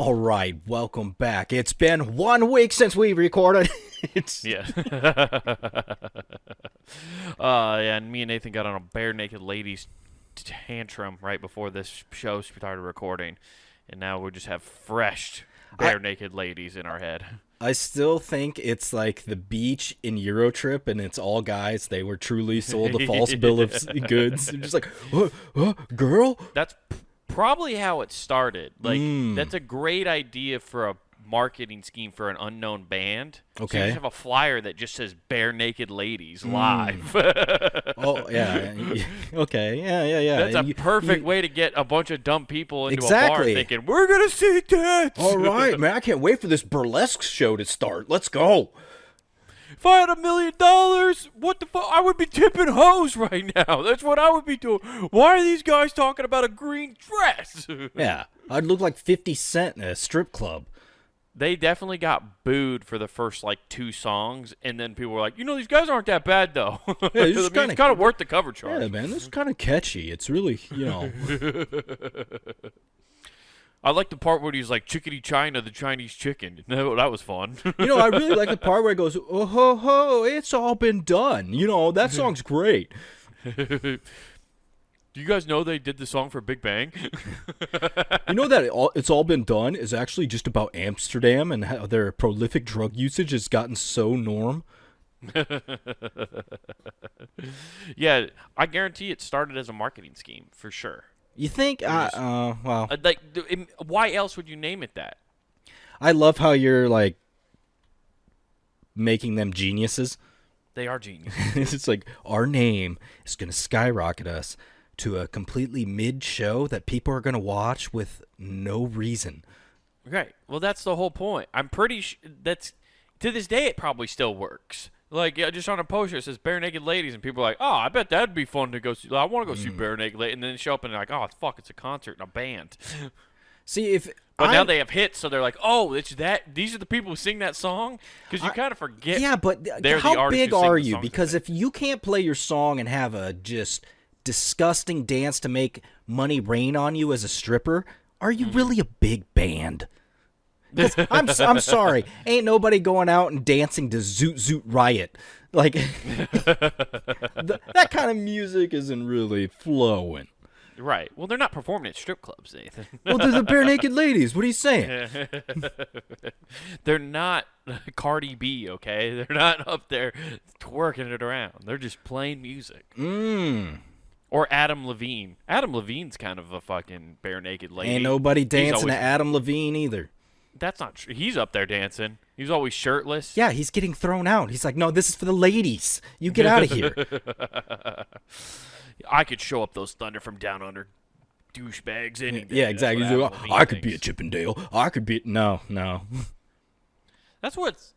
All right, welcome back. It's been 1 week since we recorded. Yeah. And me and Nathan got on a bare naked ladies tantrum right before this show started recording, and now we just have fresh bare naked ladies in our head. I still think it's like the beach in Eurotrip, and it's all guys. They were truly sold a false bill of goods. They're just like, girl? That's probably how it started. Like, that's a great idea for a marketing scheme for an unknown band. Okay. So you just have a flyer that just says bare naked ladies live. Oh, yeah. Okay, yeah. That's a perfect way to get a bunch of dumb people into a bar Exactly. thinking, we're going to see tits. All right, man, I can't wait for this burlesque show to start. Let's go. If I had $1 million, what the fuck? I would be tipping hoes right now. That's what I would be doing. Why are these guys talking about a green dress? Yeah, I'd look like 50 Cent in a strip club. They definitely got booed for the first, 2 songs, and then people were like, these guys aren't that bad, though. Yeah, it's kind of worth the cover charge. Yeah, man, this is kind of catchy. It's really, I like the part where he's like, chickadee China, the Chinese chicken. No, that was fun. I really like the part where it goes, oh, ho, ho, it's all been done. That song's great. Do you guys know they did the song for Big Bang? That It's All Been Done is actually just about Amsterdam and how their prolific drug usage has gotten so norm. Yeah, I guarantee it started as a marketing scheme, for sure. You think? Well. Why else would you name it that? I love how you're, making them geniuses. They are geniuses. It's like, our name is going to skyrocket us to a completely mid-show that people are going to watch with no reason. Right. Well, that's the whole point. I'm pretty that's to this day it probably still works. Just on a poster it says bare naked ladies, and people are like, "Oh, I bet that'd be fun to go see. I want to go see bare naked ladies." And then they show up and they're like, "Oh, fuck, it's a concert and a band." See, now they have hits, so they're like, "Oh, it's that. These are the people who sing that song." Because you kind of forget. Yeah, but how big are you? Because if you can't play your song and have a just disgusting dance to make money rain on you as a stripper, are you really a big band? I'm sorry, ain't nobody going out and dancing to Zoot Zoot Riot. That kind of music isn't really flowing. Right. Well, they're not performing at strip clubs, Nathan. Well, they're the bare naked ladies. What are you saying? They're not Cardi B, okay? They're not up there twerking it around. They're just playing music. Or Adam Levine. Adam Levine's kind of a fucking bare naked lady. Ain't nobody dancing to Adam Levine either. That's not true. He's up there dancing. He's always shirtless. Yeah, he's getting thrown out. He's like, no, this is for the ladies. You get out of here. I could show up those Thunder from Down Under douchebags any day. Yeah, exactly. Like, I could be a Chippendale. I could be... No. That's what's...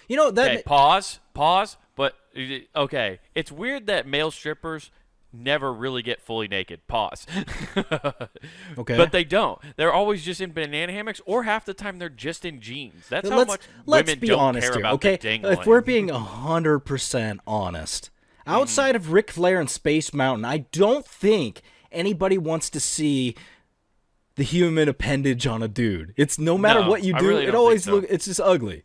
that... Okay, pause. But, okay, it's weird that male strippers never really get fully naked. Pause. Okay. But they don't. They're always just in banana hammocks, or half the time they're just in jeans. That's how much women don't care about the dangling. If we're being 100% honest, outside of Ric Flair and Space Mountain, I don't think anybody wants to see the human appendage on a dude. It's no matter what you do, it always it's just ugly.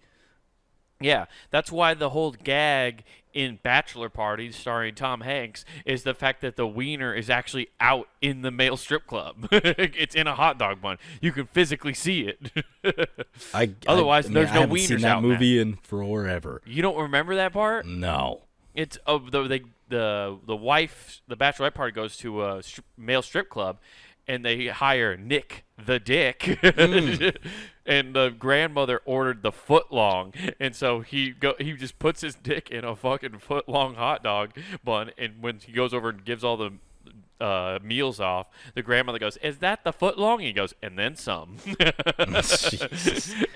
Yeah, that's why the whole gag in Bachelor Parties starring Tom Hanks is the fact that the wiener is actually out in the male strip club. It's in a hot dog bun. You can physically see it. Otherwise, there's no wieners out. I haven't seen that movie in forever. You don't remember that part? No. It's the wife, the bachelorette party goes to a male strip club, and they hire Nick the Dick, and the grandmother ordered the foot long, and so he just puts his dick in a fucking foot long hot dog bun, and when he goes over and gives all the meals off, the grandmother goes, "Is that the foot long?" And he goes, "And then some."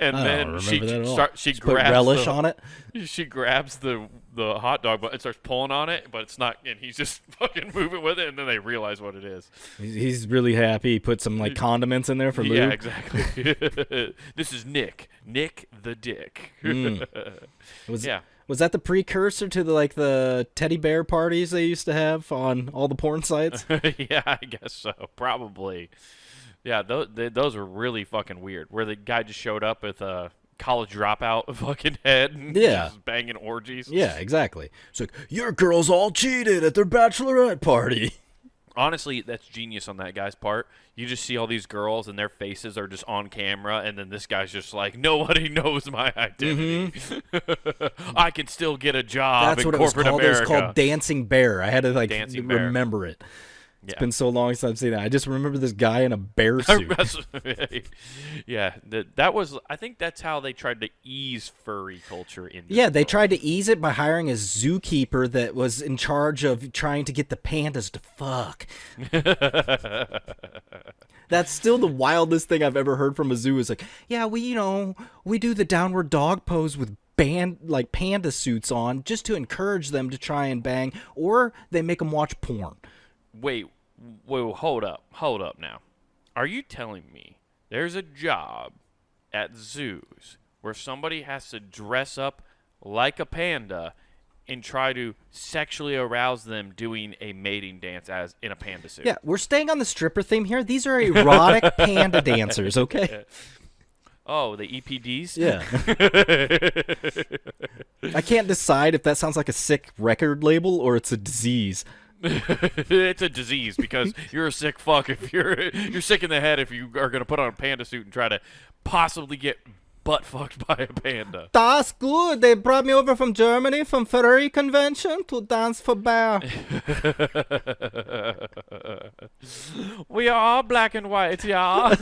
And then she grabs put relish on it. She grabs the hot dog and starts pulling on it, but it's not, and he's just fucking moving with it, and then they realize what it is. He's really happy. He put some condiments in there for lube. Yeah, exactly. This is Nick the Dick. Was Was that the precursor to the teddy bear parties they used to have on all the porn sites? Yeah, I guess so. Probably. Yeah, those were really fucking weird. Where the guy just showed up with a college dropout fucking head and just banging orgies. Yeah, exactly. It's like, your girls all cheated at their bachelorette party. Honestly, that's genius on that guy's part. You just see all these girls and their faces are just on camera, and then this guy's just like, nobody knows my identity. I can still get a job in corporate America. It was called Dancing Bear. I had to remember it. It's Yeah. been so long since I've seen it. I just remember this guy in a bear suit. Yeah, that was. I think that's how they tried to ease furry culture in. Yeah, they tried to ease it by hiring a zookeeper that was in charge of trying to get the pandas to fuck. That's still the wildest thing I've ever heard from a zoo. Is like, yeah, we do the downward dog pose with panda suits on just to encourage them to try and bang, or they make them watch porn. Wait, hold up now. Are you telling me there's a job at zoos where somebody has to dress up like a panda and try to sexually arouse them doing a mating dance as in a panda suit? Yeah, we're staying on the stripper theme here. These are erotic panda dancers, okay? Oh, the EPDs? Yeah. I can't decide if that sounds like a sick record label or it's a disease. It's a disease because you're a sick fuck if you're sick in the head if you are going to put on a panda suit and try to possibly get butt fucked by a panda. That's good. They brought me over from Germany from furry convention to dance for bear. We are all black and white, yeah.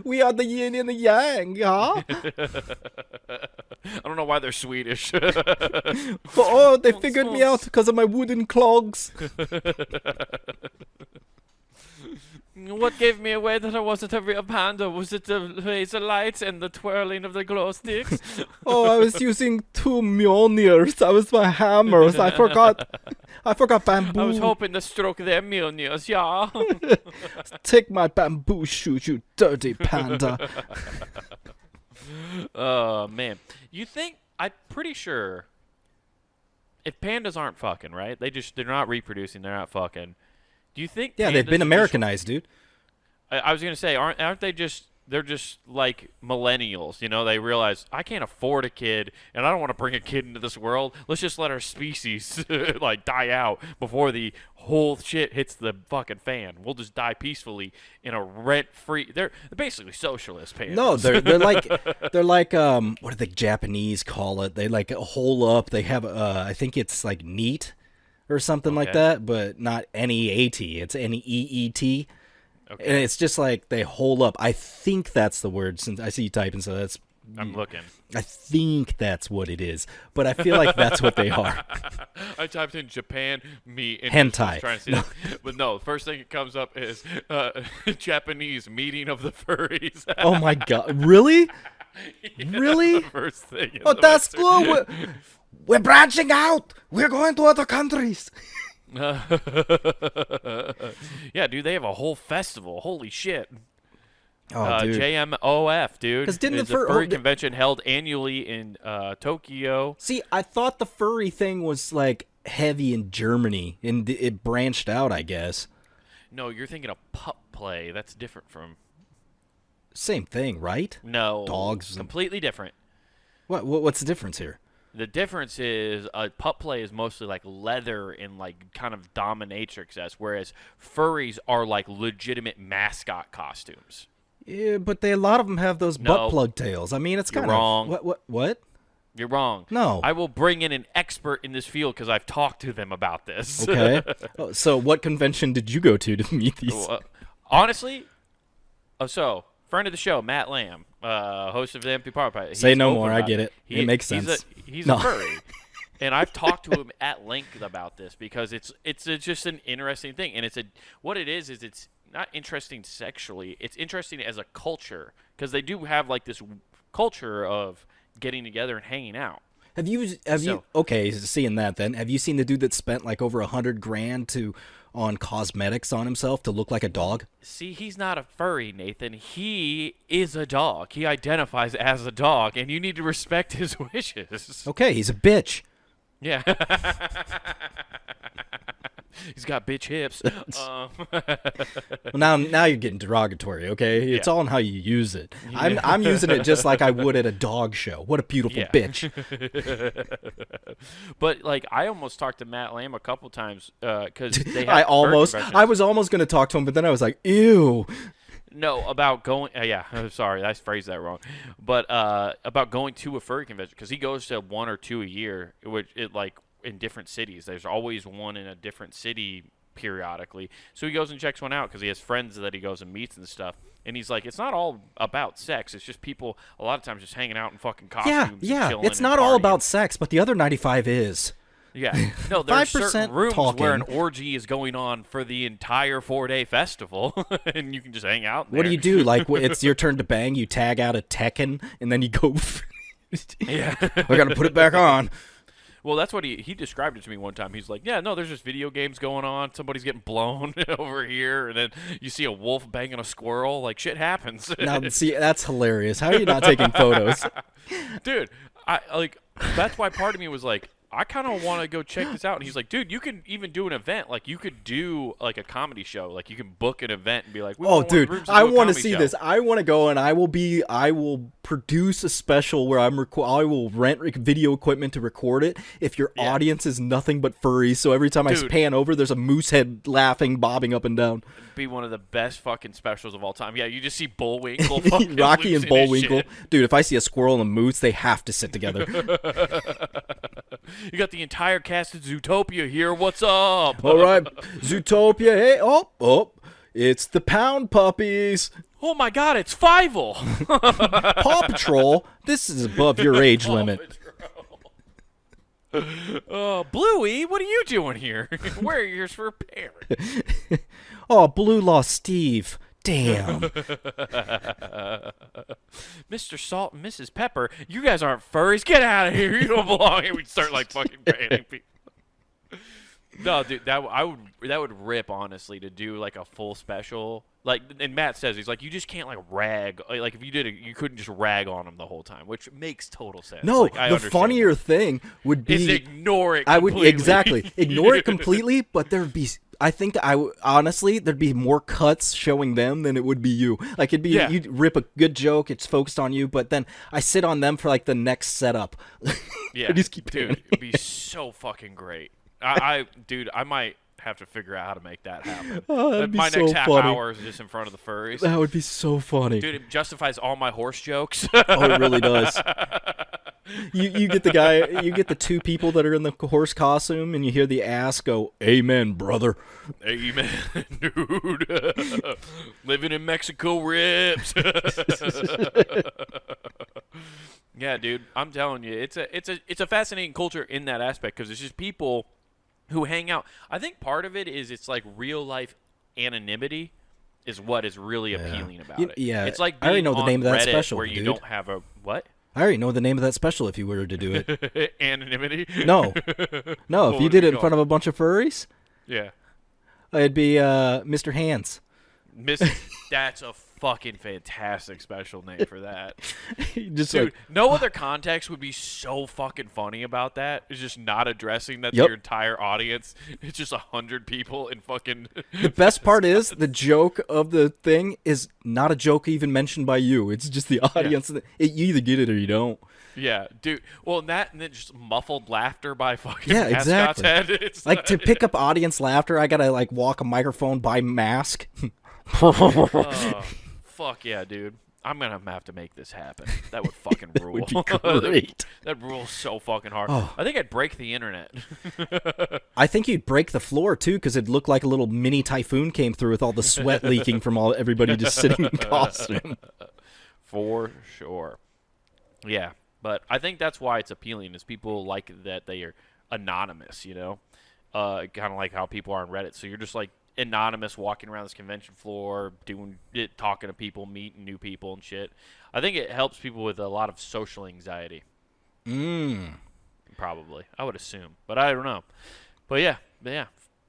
We are the yin and the yang, yeah. I don't know why they're Swedish. But they figured me out because of my wooden clogs. What gave me away that I wasn't a real panda? Was it the laser lights and the twirling of the glow sticks? I was using 2 Mjolnirs. That was my hammers. I forgot bamboo. I was hoping to stroke their Mjolnirs, yeah. Take my bamboo shoot, you dirty panda. Oh, man. I'm pretty sure if pandas aren't fucking, right? They're not reproducing, they're not fucking. Do you think? Yeah, they've been Americanized, dude. I was gonna say, aren't they just? They're just like millennials, They realize I can't afford a kid, and I don't want to bring a kid into this world. Let's just let our species die out before the whole shit hits the fucking fan. We'll just die peacefully in a rent-free. They're basically socialist pandas. No, they're like what do the Japanese call it? They hole up. They have I think it's like neat or something like that, but not N-E-A-T. It's N-E-E-T. Okay. And it's just like they hole up. I think that's the word, since I see you typing, so that's... I'm looking. I think that's what it is, but I feel like that's what they are. I typed in Japan meat and hentai. Trying to see that. But no, the first thing that comes up is Japanese meeting of the furries. Oh my god, really? Yeah, really? First thing. Oh, that's cool. We're branching out. We're going to other countries. Yeah, dude, they have a whole festival. Holy shit. Oh, dude. JMOF, dude. Because didn't the furry convention held annually in Tokyo. See, I thought the furry thing was like heavy in Germany, and it branched out, I guess. No, you're thinking of pup play. That's different from... Same thing, right? No. Dogs. Completely different. What's the difference here? The difference is pup play is mostly like leather and like kind of dominatrix-esque, whereas furries are like legitimate mascot costumes. Yeah, but a lot of them have those butt plug tails. I mean, it's kind of wrong. What? You're wrong. No. I will bring in an expert in this field because I've talked to them about this. Okay. So what convention did you go to meet these? Honestly, friend of the show, Matt Lamb, host of the Empty Power Pie. Say no more. I get it. It makes sense. He's a furry. And I've talked to him at length about this because it's just an interesting thing. And what it is it's not interesting sexually. It's interesting as a culture because they do have like this culture of getting together and hanging out. Have you seeing that then? Have you seen the dude that spent like over $100,000 to on cosmetics on himself to look like a dog? See, he's not a furry, Nathan. He is a dog. He identifies as a dog, and you need to respect his wishes. Okay, he's a bitch. Yeah. He's got bitch hips. Well, now you're getting derogatory, okay? It's all in how you use it. Yeah. I'm using it just like I would at a dog show. What a beautiful bitch. But, like, I almost talked to Matt Lamb a couple times because they had I was almost going to talk to him, but then I was like, ew. No, about going. Yeah, I'm sorry, I phrased that wrong. But about going to a furry convention because he goes to 1 or 2 a year, which it like in different cities. There's always one in a different city periodically. So he goes and checks one out because he has friends that he goes and meets and stuff. And he's like, it's not all about sex. It's just people a lot of times just hanging out in fucking costumes. Yeah. And It's not all about sex, but the other 95 is. Yeah. No, there's certain rooms talking. where an orgy is going on for the entire 4-day festival, and you can just hang out there. What do you do? Like, it's your turn to bang, you tag out a Tekken, and then you go, Yeah. I got to put it back on. Well, that's what he described it to me one time. He's like, yeah, no, there's just video games going on. Somebody's getting blown over here, and then you see a wolf banging a squirrel. Like, shit happens. Now, see, that's hilarious. How are you not taking photos? Dude, that's why part of me was like, I kind of want to go check this out. And he's like, dude, you can even do an event. Like, you could do, like, a comedy show. Like, you can book an event and be like, oh, dude, I want to see this. I want to go, and I will produce a special where I will rent video equipment to record it if your audience is nothing but furries. So every time I pan over, there's a moose head laughing, bobbing up and down. It'd be one of the best fucking specials of all time. Yeah, you just see Bullwinkle. Rocky and Bullwinkle. Dude, if I see a squirrel and a moose, they have to sit together. You got the entire cast of Zootopia here. What's up? All right, Zootopia. Hey, oh, it's the Pound Puppies. Oh my God, it's Fievel. Paw Patrol. This is above your age limit. Bluey, what are you doing here? We're yours for parents. Oh, Blue lost Steve. Damn. Mr. Salt and Mrs. Pepper, you guys aren't furries. Get out of here. You don't belong here. We'd start like fucking banning people. No, dude, that would rip, honestly, to do like a full special. Like, and Matt says, he's like, you just can't like rag. Like if you did it, you couldn't just rag on him the whole time, which makes total sense. No, like, the funnier thing would be is ignore it completely. Exactly ignore it completely, but honestly there'd be more cuts showing them than it would be you. Like it'd be you'd rip a good joke, it's focused on you, but then I sit on them for like the next setup. Yeah, just keep dude, it'd be so fucking great. Dude, I might have to figure out how to make that happen. My next half hour is just in front of the furries. That would be so funny. Dude, it justifies all my horse jokes. Oh, it really does. You get the two people that are in the horse costume, and you hear the ass go, "Amen, brother." Amen, dude. Living in Mexico rips. Yeah, dude, I'm telling you, it's a fascinating culture in that aspect because it's just people who hang out. I think part of it is it's like real life anonymity is what is really appealing about it. Yeah, it's like I already know the name of that Reddit special, where you dude. don't have a what? I already know the name of that special if you were to do it. Anonymity? No, if you did it in front of a bunch of furries, yeah, it'd be Mr. Hands. That's a fucking fantastic special name for that. Just dude, like, no other context would be so fucking funny about that. It's just not addressing that to your entire audience. It's just 100 people in fucking. The best part is the joke of the thing is not a joke even mentioned by you. It's just the audience. You either get it or you don't. Yeah, dude. Well, and then just muffled laughter by fucking exactly. Head. It's like to pick up audience laughter, I gotta like walk a microphone by mask. Fuck yeah, dude. I'm gonna have to make this happen. That would fucking rule. Would be great. That rules so fucking hard. Oh. I think I'd break the internet. I think you'd break the floor too, because it'd look like a little mini typhoon came through with all the sweat leaking from everybody just sitting in costume. For sure. Yeah, but I think that's why it's appealing. Is people like that they are anonymous. You know, kind of like how people are on Reddit. So you're just like anonymous walking around this convention floor, doing it, talking to people, meeting new people and shit. I think it helps people with a lot of social anxiety. Probably, I would assume, but I don't know. But yeah,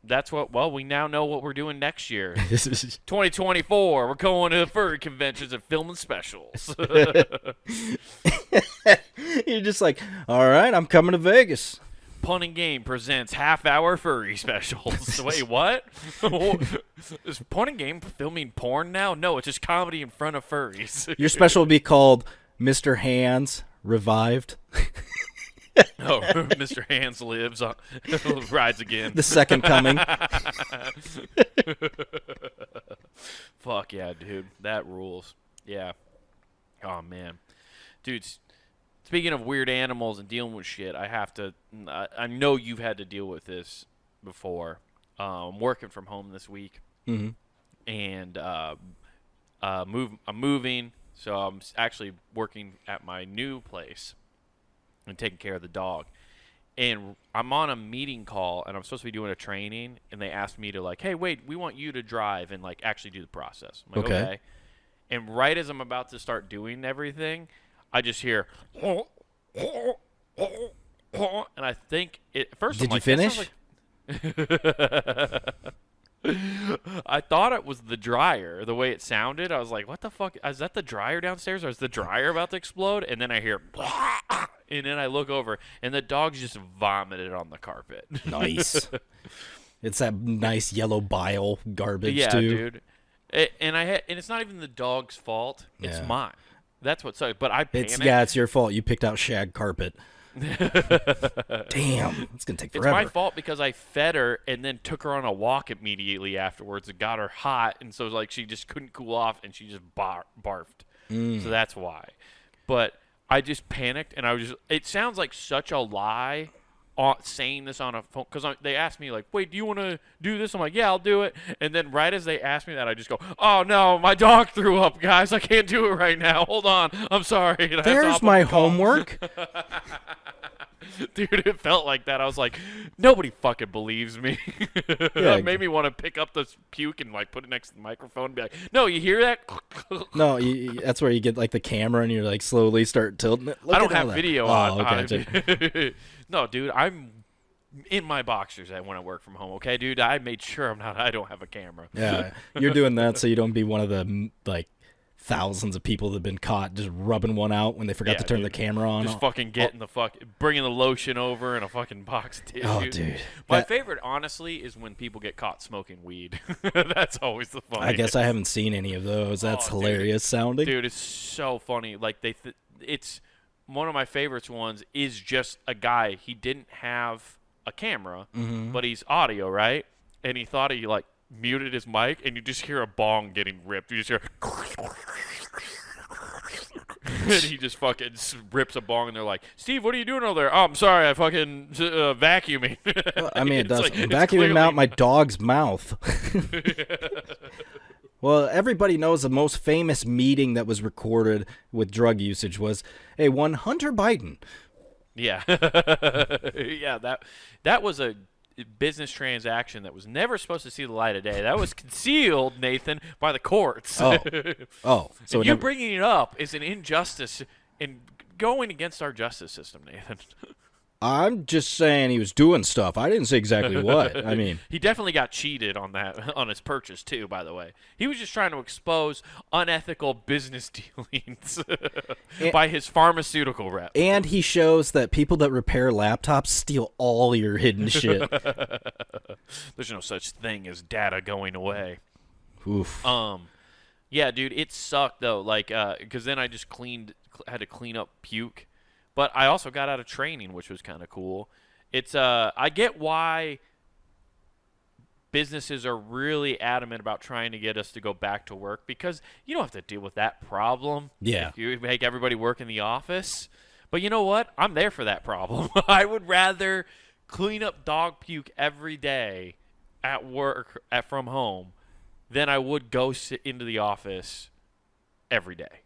that's what. Well, we now know what we're doing next year. 2024. We're going to the furry conventions and filming specials. You're just like, all right, I'm coming to Vegas. Pun and Game presents half-hour furry specials. Wait, what? Is Pun and Game filming porn now? No, it's just comedy in front of furries. Your special will be called Mr. Hands Revived. Oh, Mr. Hands lives on, rides again. The second coming. Fuck yeah, dude. That rules. Yeah. Oh, man. Dude, speaking of weird animals and dealing with shit, I know you've had to deal with this before. I'm working from home this week. Mm-hmm. And I'm moving, so I'm actually working at my new place and taking care of the dog. And I'm on a meeting call, and I'm supposed to be doing a training, and they asked me to, like, hey, wait, we want you to drive and, like, actually do the process. I'm like, okay. And right as I'm about to start doing everything, I just hear, and I think, first Did I'm you finish? I thought it was the dryer, the way it sounded. I was like, what the fuck? Is that the dryer downstairs, or is the dryer about to explode? And then I hear, and then I look over, and the dog's just vomited on the carpet. Nice. It's that nice yellow bile garbage, too. Yeah, dude. And it's not even the dog's fault. It's mine. That's what sucks. But I panicked. It's your fault. You picked out shag carpet. Damn, it's gonna take forever. It's my fault because I fed her and then took her on a walk immediately afterwards. It got her hot, and so like she just couldn't cool off, and she just barfed. So that's why. But I just panicked, and it sounds like such a lie saying this on a phone, because they asked me, like, wait, do you want to do this? I'm like, yeah, I'll do it. And then right as they asked me that, I just go, oh, no, my dog threw up, guys. I can't do it right now. Hold on. I'm sorry. And there's my homework. Dude, it felt like that. I was like, nobody fucking believes me. Yeah, it made me want to pick up this puke and like put it next to the microphone and be like, no, you hear that? No, that's where you get like the camera and you're like slowly start tilting it. I don't have video on. Okay. No, dude, I'm in my boxers when I work from home. Okay, dude, I made sure I don't have a camera. Yeah, you're doing that so you don't be one of the like thousands of people that have been caught just rubbing one out when they forgot to turn the camera on. Just fucking bringing the lotion over in a fucking box of tissues. Oh, dude. My favorite, honestly, is when people get caught smoking weed. That's always the funniest. I guess I haven't seen any of those. That's hilarious sounding. Dude, it's so funny. Like it's one of my favorites ones is just a guy. He didn't have a camera, but he's audio, right? And he thought he like muted his mic, and you just hear a bong getting ripped. You just hear, and he just fucking rips a bong, and they're like, "Steve, what are you doing over there?" "Oh, I'm sorry, I fucking vacuuming." Well, I mean, it does. Like, vacuuming out my dog's mouth. Well, everybody knows the most famous meeting that was recorded with drug usage was one Hunter Biden. Yeah, yeah. That was a business transaction that was never supposed to see the light of day. That was concealed, Nathan, by the courts. Oh. So you bringing it up is an injustice and going against our justice system, Nathan. I'm just saying he was doing stuff. I didn't say exactly what. I mean, he definitely got cheated on his purchase too, by the way. He was just trying to expose unethical business dealings by his pharmaceutical rep. And he shows that people that repair laptops steal all your hidden shit. There's no such thing as data going away. Oof. Yeah, dude, it sucked though. Like, because then I just had to clean up puke. But I also got out of training, which was kind of cool. It's I get why businesses are really adamant about trying to get us to go back to work, because you don't have to deal with that problem. Yeah. If you make everybody work in the office. But you know what? I'm there for that problem. I would rather clean up dog puke every day at work from home than I would go sit into the office every day.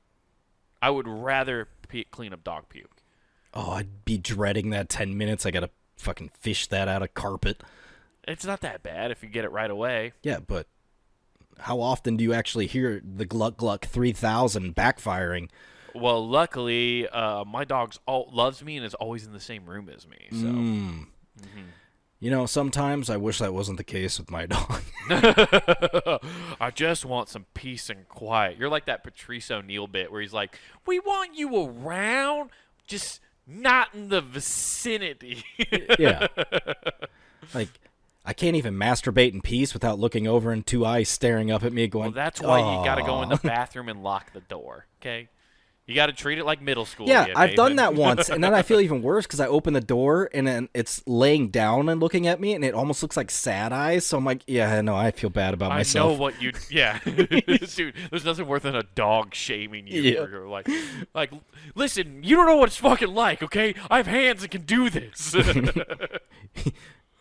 I would rather clean up dog puke. Oh, I'd be dreading that 10 minutes. I got to fucking fish that out of carpet. It's not that bad if you get it right away. Yeah, but how often do you actually hear the Gluck Gluck 3000 backfiring? Well, luckily, my dog loves me and is always in the same room as me. So. You know, sometimes I wish that wasn't the case with my dog. I just want some peace and quiet. You're like that Patrice O'Neal bit where he's like, we want you around, just not in the vicinity. Yeah. Like, I can't even masturbate in peace without looking over and two eyes staring up at me going, well, that's why you got to go in the bathroom and lock the door, okay? You got to treat it like middle school. Yeah, I've done that once, and then I feel even worse because I open the door, and then it's laying down and looking at me, and it almost looks like sad eyes, so I'm like, yeah, no, I feel bad about myself. I know what you, yeah. Dude, there's nothing worse than a dog shaming you. Yeah. You're like, listen, you don't know what it's fucking like, okay? I have hands that can do this.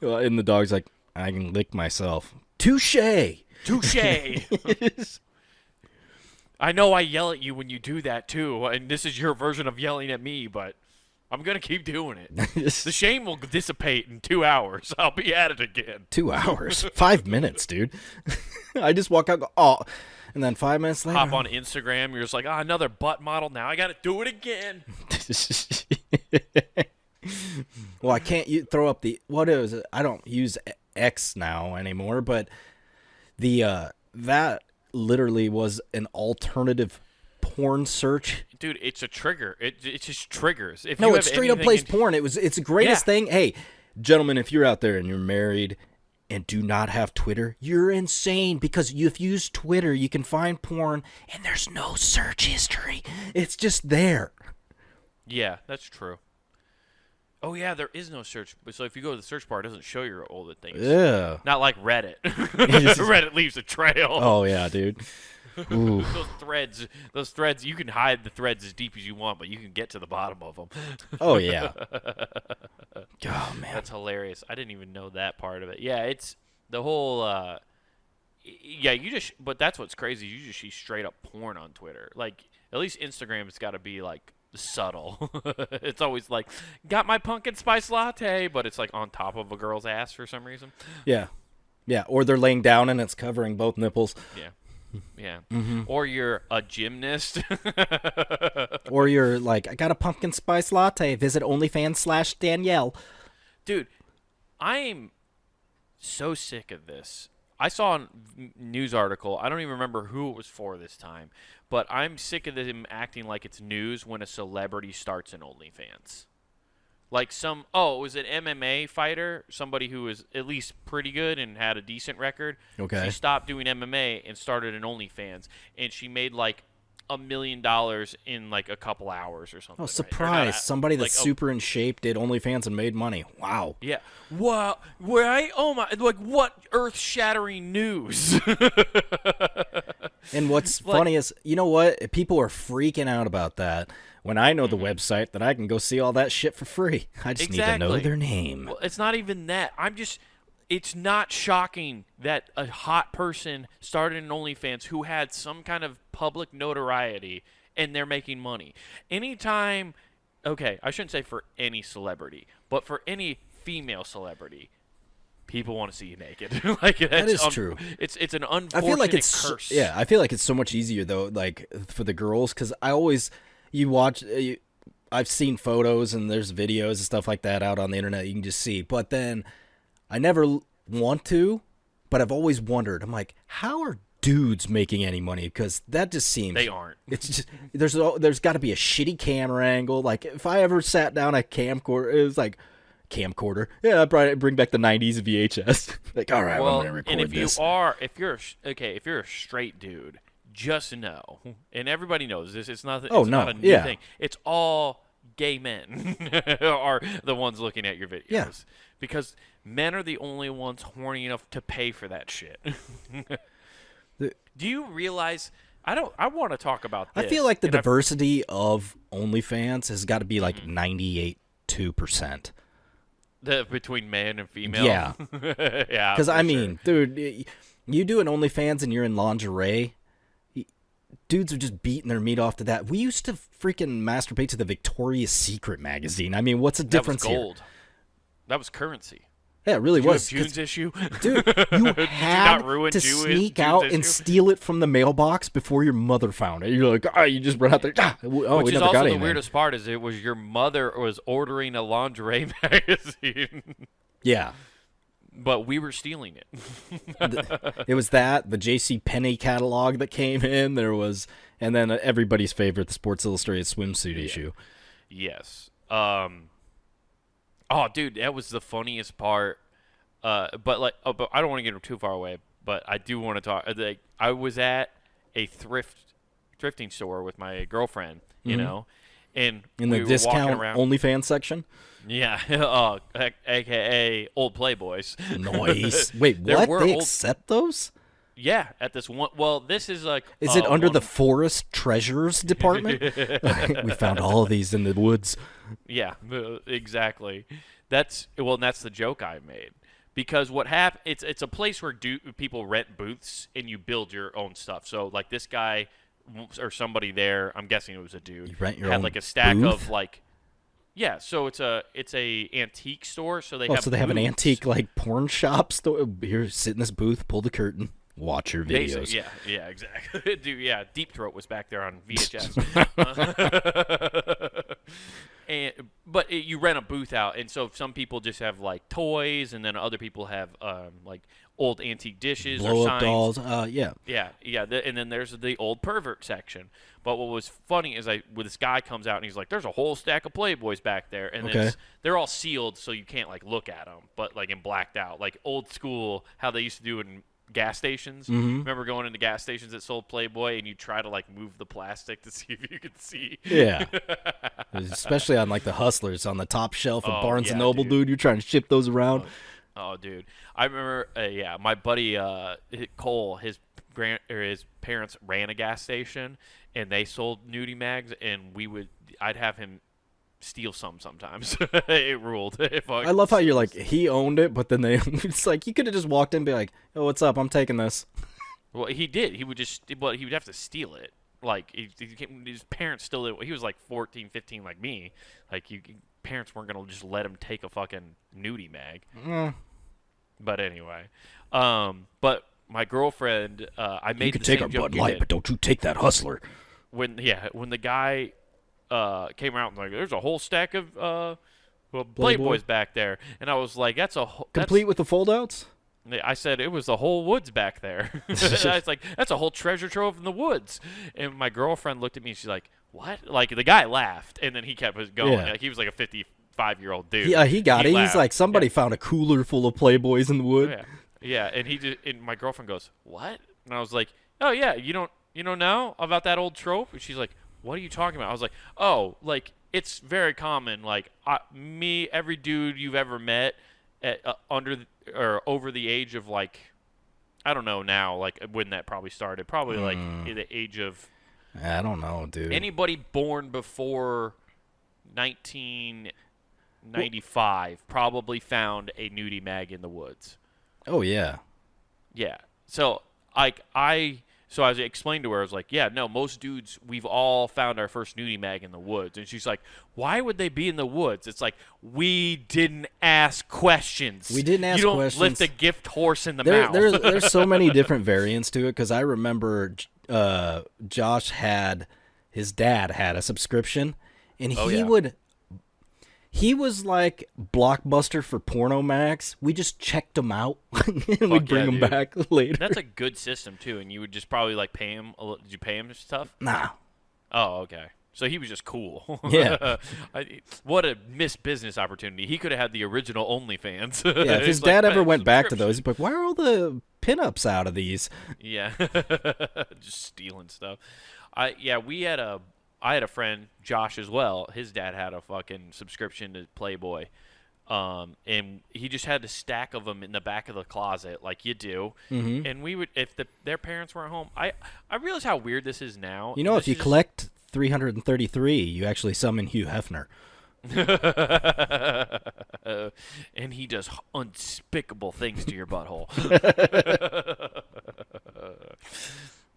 Well, and the dog's like, I can lick myself. Touche! I know I yell at you when you do that, too, and this is your version of yelling at me, but I'm going to keep doing it. The shame will dissipate in 2 hours. I'll be at it again. 2 hours? 5 minutes, dude. I just walk out and go, oh. And then 5 minutes later. Hop on Instagram. You're just like, another butt model. Now I got to do it again. Well, I can't throw up the, what is it? I don't use X now anymore, but that literally was an alternative porn search. Dude, it's a trigger. It just triggers. If no, you it straight up plays porn. It's the greatest thing. Hey, gentlemen, if you're out there and you're married and do not have Twitter, you're insane, because if you use Twitter, you can find porn and there's no search history. It's just there. Yeah, that's true. Oh, yeah, there is no search. So if you go to the search bar, it doesn't show your older things. Yeah. Not like Reddit. Reddit leaves a trail. Oh, yeah, dude. Ooh. Those threads, you can hide the threads as deep as you want, but you can get to the bottom of them. Oh, yeah. Oh, man. That's hilarious. I didn't even know that part of it. Yeah, it's the whole, but that's what's crazy. You just see straight up porn on Twitter. Like, at least Instagram's got to be, like, subtle. It's always like, got my pumpkin spice latte, but it's like on top of a girl's ass for some reason. Yeah. Yeah, or they're laying down and it's covering both nipples. Yeah. Mm-hmm. Or you're a gymnast. Or you're like, I got a pumpkin spice latte. Visit OnlyFans/Danielle. Dude, I'm so sick of this. I saw a news article. I don't even remember who it was for this time, but I'm sick of them acting like it's news when a celebrity starts an OnlyFans. Like it was an MMA fighter, somebody who was at least pretty good and had a decent record. Okay. She stopped doing MMA and started an OnlyFans, and she made like $1 million in like a couple hours or something. Oh, surprise. Somebody that's super in shape did OnlyFans and made money. Wow. Yeah. Wow. Right? Oh, my. Like, what earth-shattering news. And what's funny is, you know what? People are freaking out about that when I know the website that I can go see all that shit for free. I just need to know their name. Well, it's not even that. It's not shocking that a hot person started an OnlyFans who had some kind of public notoriety and they're making money. Anytime, okay, I shouldn't say for any celebrity, but for any female celebrity, people want to see you naked. Like, that is true. It's an unfortunate I feel like it's curse. Yeah, I feel like it's so much easier though, like for the girls, because I've seen photos and there's videos and stuff like that out on the internet you can just see, but then I never want to, but I've always wondered. I'm like, how are dudes making any money? Because that just seems they aren't. It's just there's got to be a shitty camera angle. Like if I ever sat down a camcorder, it was like camcorder. Yeah, I bring back the '90s VHS. Like, all right, well, I'm gonna record and if this. if you're a straight dude, just know, and everybody knows this. It's not. Not a new thing. It's all gay men are the ones looking at your videos. Yeah. Because men are the only ones horny enough to pay for that shit. Do you realize? I want to talk about this. I feel like the diversity of OnlyFans has got to be like 98.2%. Between man and female. Yeah. Yeah. Because I mean, dude, you do an OnlyFans and you're in lingerie. Dudes are just beating their meat off to that. We used to freaking masturbate to the Victoria's Secret magazine. I mean, what's the difference here? That was gold. Here? That was currency. Yeah, it really was. June's issue? Dude, you had to sneak out and steal it from the mailbox before your mother found it. You're like, you just run out there. Which is also the weirdest part is it was your mother was ordering a lingerie magazine. Yeah. But we were stealing it. It was the J.C. Penney catalog that came in. There was, and then everybody's favorite, the Sports Illustrated swimsuit issue. Yes. Oh, dude, that was the funniest part. But I don't want to get too far away. But I do want to talk. I was at a thrifting store with my girlfriend, you know, and in the discount OnlyFans section. Yeah, aka old Playboys. Nice. Wait, what? They accept those? Yeah, at this one. Well, this is like. Is it under the Forest Treasures Department? We found all of these in the woods. Yeah, exactly. That's the joke I made. Because what happened? It's a place where people rent booths and you build your own stuff. So like this guy or somebody there, I'm guessing it was a dude. You rent your had own like a stack booth? of like. Yeah, so it's a antique store. So they have. So they have an antique like porn shop store. Here, sit in this booth, pull the curtain, watch your videos. Yeah, exactly. Dude, yeah, Deep Throat was back there on VHS. But you rent a booth out, and so some people just have like toys, and then other people have like old antique dishes Blow or up signs. dolls. Yeah. And then there's the old pervert section. But what was funny is this guy comes out and he's like, "There's a whole stack of Playboys back there," and they're all sealed, so you can't like look at them, but like in blacked out, like old school how they used to do in gas stations. Remember going into gas stations that sold Playboy and you try to like move the plastic to see if you could see. Yeah. Especially on like the Hustlers on the top shelf of Barnes and Noble, dude. You're trying to ship those around. Oh, dude. I remember my buddy Cole, his parents ran a gas station and they sold nudie mags, and I'd have him steal some sometimes. It ruled. I love how you're like, he owned it, but then it's like, you could have just walked in and be like, "Oh, what's up? I'm taking this." Well, he did. He would have to steal it. Like, his parents still did. He was like 14, 15 like me. Like, parents weren't going to just let him take a fucking nudie mag. But anyway. But my girlfriend, I made the same joke. You can take our Bud Light, but don't you take that Hustler. When the guy came out and like, "There's a whole stack of Playboys back there," and I was like, Complete with the foldouts? I said it was the whole woods back there. I was like, "That's a whole treasure trove in the woods." And my girlfriend looked at me and she's like, "What?" Like the guy laughed, and then he kept going. Yeah. Like, he was like a 55-year-old dude. Yeah, he got it. Laughed. He's like, somebody found a cooler full of Playboys in the wood. Yeah. And my girlfriend goes, "What?" And I was like, "Oh yeah, you don't know about that old trope?" And she's like, "What are you talking about?" I was like, "Oh, like it's very common. Like every dude you've ever met or over the age of like, I don't know now, like when that probably started, probably like the age of, I don't know, dude. Anybody born before 1995 probably found a nudie mag in the woods." Oh yeah. Yeah. So So I explained to her, I was like, "Yeah, no, most dudes, we've all found our first nudie mag in the woods." And she's like, "Why would they be in the woods?" It's like, we didn't ask questions. We didn't ask questions. You don't lift a gift horse in the mouth. There's so many different variants to it, because I remember Josh his dad had a subscription, and he was like Blockbuster for porno mags. We just checked them out, and we'd bring them back later. That's a good system, too, and you would just probably, like, pay him. Did you pay him stuff? Nah. Oh, okay. So he was just cool. Yeah. What a missed business opportunity. He could have had the original OnlyFans. Yeah, if his dad ever went back to those, he'd be like, "Why are all the pinups out of these?" Yeah. Just stealing stuff. I had a friend, Josh, as well. His dad had a fucking subscription to Playboy. And he just had a stack of them in the back of the closet, like you do. Mm-hmm. And we would, if their parents weren't home, I realize how weird this is now. You know, if you collect 333, you actually summon Hugh Hefner. And he does unspeakable things to your butthole.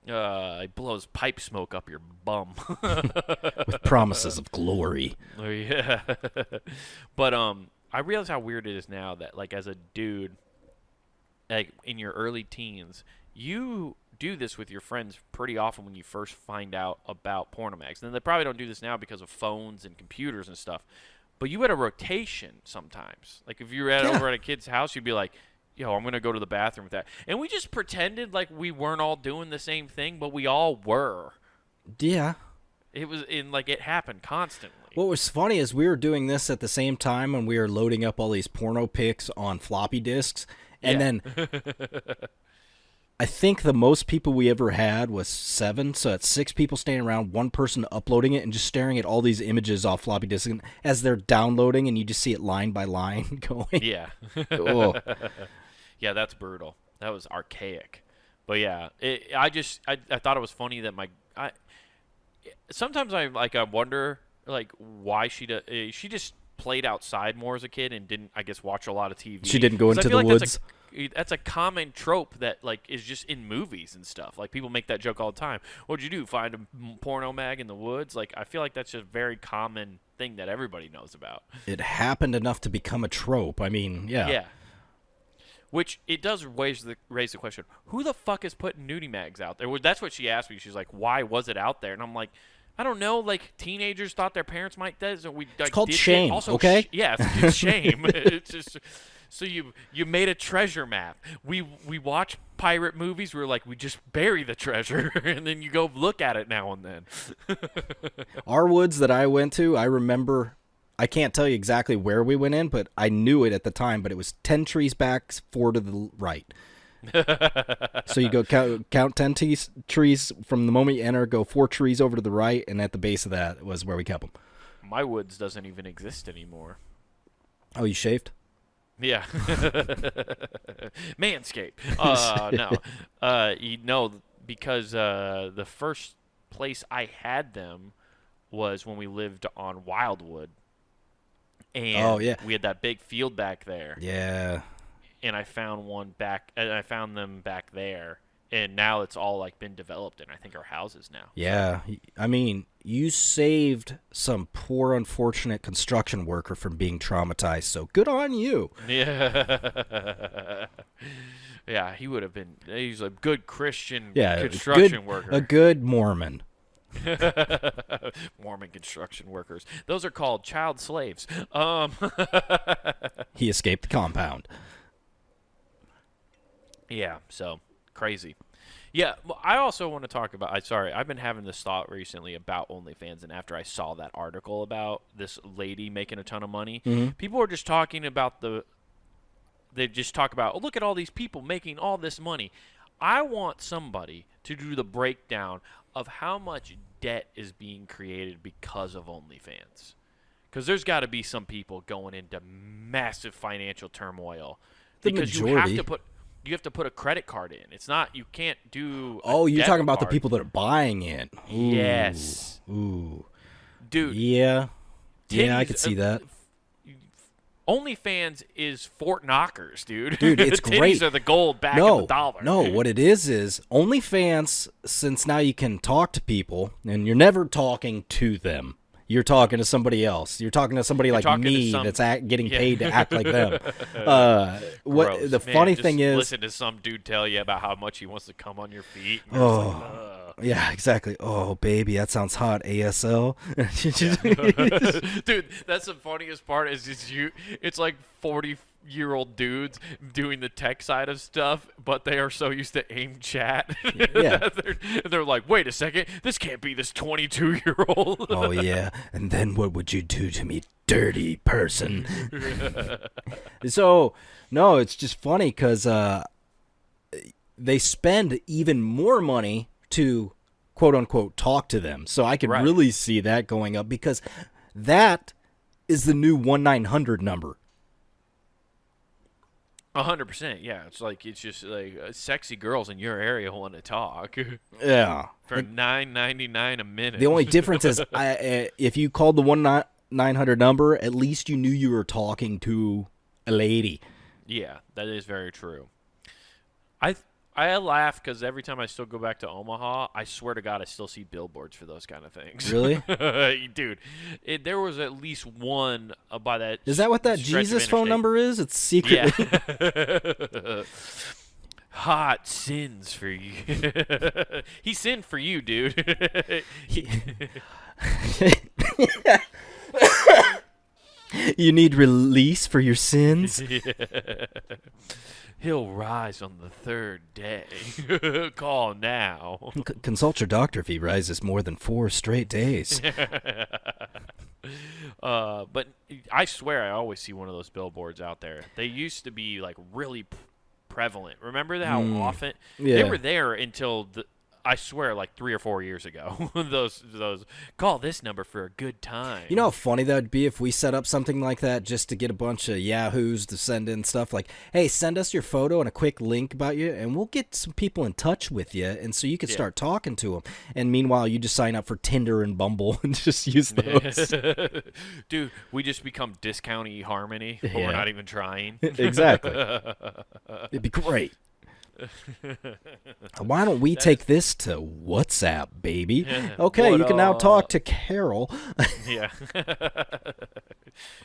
He blows pipe smoke up your bum. With promises of glory. Oh, yeah. But I realize how weird it is now that, like, as a dude, like, in your early teens, you do this with your friends pretty often when you first find out about porno mags. And they probably don't do this now because of phones and computers and stuff. But you had a rotation sometimes. Like, if you were over at a kid's house, you'd be like, yo, I'm going to go to the bathroom with that. And we just pretended like we weren't all doing the same thing, but we all were. Yeah. It was it happened constantly. What was funny is we were doing this at the same time when we were loading up all these porno pics on floppy disks. And then I think the most people we ever had was 7. So it's 6 people standing around, one person uploading it and just staring at all these images off floppy disks as they're downloading, and you just see it line by line going. Yeah. Oh. Yeah, that's brutal. That was archaic. But yeah, I thought it was funny that sometimes I wonder why she just played outside more as a kid and didn't, I guess, watch a lot of TV. She didn't go into the woods. That's a common trope that is just in movies and stuff. Like, people make that joke all the time. What'd you do? Find a porno mag in the woods? Like, I feel like that's just a very common thing that everybody knows about. It happened enough to become a trope. I mean, yeah. Yeah. Which it does raise the question: who the fuck is putting nudie mags out there? That's what she asked me. She's like, "Why was it out there?" And I'm like, I don't know. Like, teenagers thought their parents might do this, and we. It's called shame. Also, okay. Yeah, it's shame. It's just. So you made a treasure map. We watch pirate movies. We're like, we just bury the treasure, and then you go look at it now and then. Our woods that I went to, I remember. I can't tell you exactly where we went in, but I knew it at the time. But it was 10 trees back, 4 to the right. So you go count 10 trees from the moment you enter. Go 4 trees over to the right, and at the base of that was where we kept them. My woods doesn't even exist anymore. Oh, you shaved? Yeah. Manscaped. No. Because the first place I had them was when we lived on Wildwood. And we had that big field back there. Yeah. And I found them back there. And now it's all been developed in, I think, our houses now. Yeah. I mean, you saved some poor, unfortunate construction worker from being traumatized, so good on you. Yeah. Yeah, he's a good Christian construction worker. A good Mormon. Mormon construction workers. Those are called child slaves. He escaped the compound. Yeah, so crazy. Yeah, I also want to talk about. I've been having this thought recently about OnlyFans, and after I saw that article about this lady making a ton of money, people are just talking about They just talk about, oh, look at all these people making all this money. I want somebody to do the breakdown of how much debt is being created because of OnlyFans. Because there's got to be some people going into massive financial turmoil. Because you have to put a credit card in. It's not, you can't do you're talking about the people that are buying it. Ooh. Yes. Ooh. Dude. Yeah. Yeah, I could see that. OnlyFans is Fort Knockers, dude. Dude, it's great. Titties are the gold back in the dollar. No, what it is OnlyFans, since now you can talk to people, and you're never talking to them. You're talking to somebody else. You're talking to somebody like me that's getting paid to act like them. Funny thing is, listen to some dude tell you about how much he wants to come on your feet. Yeah, exactly. Oh, baby, that sounds hot. ASL. Dude, that's the funniest part is it's like 40-year-old dudes doing the tech side of stuff, but they are so used to AIM chat. Yeah. they're like, wait a second, this can't be this 22-year-old. Oh, yeah. And then what would you do to me, dirty person? So, no, it's just funny because they spend even more money to quote-unquote talk to them. So I could really see that going up because that is the new 1-900 number. 100%, yeah. It's just like sexy girls in your area want to talk. Yeah. For $9.99 a minute. The only difference is if you called the 1-900 number, at least you knew you were talking to a lady. Yeah, that is very true. I laugh because every time I still go back to Omaha, I swear to God, I still see billboards for those kind of things. Really? Dude, there was at least one by that. Is that what that Jesus phone number is? It's secretly. Yeah. Hot sins for you. He sinned for you, dude. You need release for your sins? Yeah. He'll rise on the third day. Call now. Consult your doctor if he rises more than 4 straight days. But I swear I always see one of those billboards out there. They used to be like really prevalent. Remember how often they were there until I swear like 3 or 4 years ago. those call this number for a good time. You know how funny that would be if we set up something like that just to get a bunch of yahoos to send in stuff like, hey, send us your photo and a quick link about you, and we'll get some people in touch with you, and so you can start talking to them. And meanwhile, you just sign up for Tinder and Bumble and just use those. Dude, we just become discount eHarmony, but we're not even trying. Exactly. It'd be great. Why don't we take this to WhatsApp, baby? Okay, you can now talk to Carol. Yeah.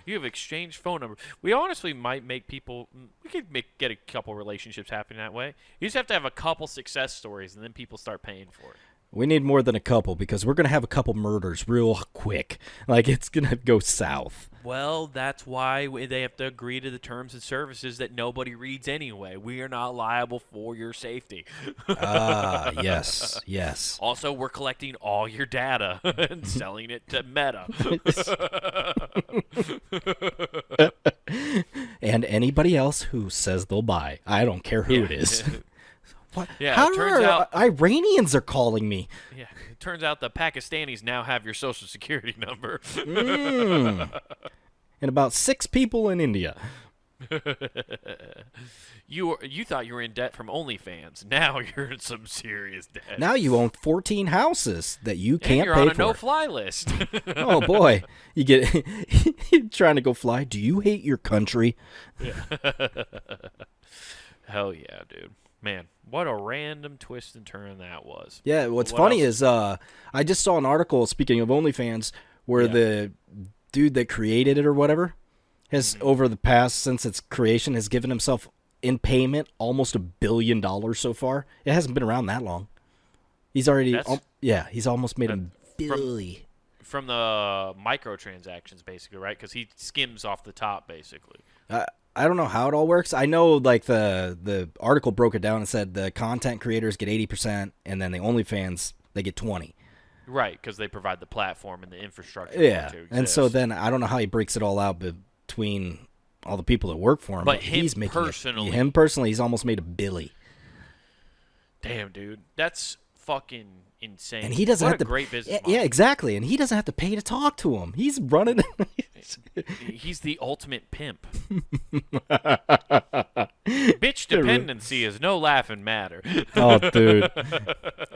You have exchanged phone number. We honestly might make people. We could get a couple relationships happening that way. You just have to have a couple success stories, and then people start paying for it. We need more than a couple because we're going to have a couple murders real quick. Like, it's going to go south. Well, that's why they have to agree to the terms and services that nobody reads anyway. We are not liable for your safety. Yes, yes. Also, we're collecting all your data and selling it to Meta. And anybody else who says they'll buy. I don't care who it is. What? Yeah, How it turns out Iranians are calling me? Yeah, it turns out the Pakistanis now have your social security number. And about 6 people in India. You thought you were in debt from OnlyFans. Now you're in some serious debt. Now you own 14 houses that you can't you're pay on for. a no-fly list. Oh boy, you get trying to go fly. Do you hate your country? Yeah. Hell yeah, dude. Man, what a random twist and turn that was. Yeah, what's funny is I just saw an article, speaking of OnlyFans, where the dude that created it or whatever has, over the past, since its creation, has given himself in payment almost $1 billion so far. It hasn't been around that long. He's already, he's almost made $1 billion. From the microtransactions, basically, right? Because he skims off the top, basically. I don't know how it all works. I know, like, the article broke it down and said the content creators get 80%, and then the OnlyFans, they get 20%. Right, because they provide the platform and the infrastructure. Yeah, and so then I don't know how he breaks it all out between all the people that work for him. But he's making personally, him personally, he's almost made $1 billion. Damn, dude, that's fucking insane. And he doesn't have to. Great business model. Yeah, exactly. And he doesn't have to pay to talk to him. He's running. He's the ultimate pimp. Bitch dependency is no laughing matter. Oh, dude.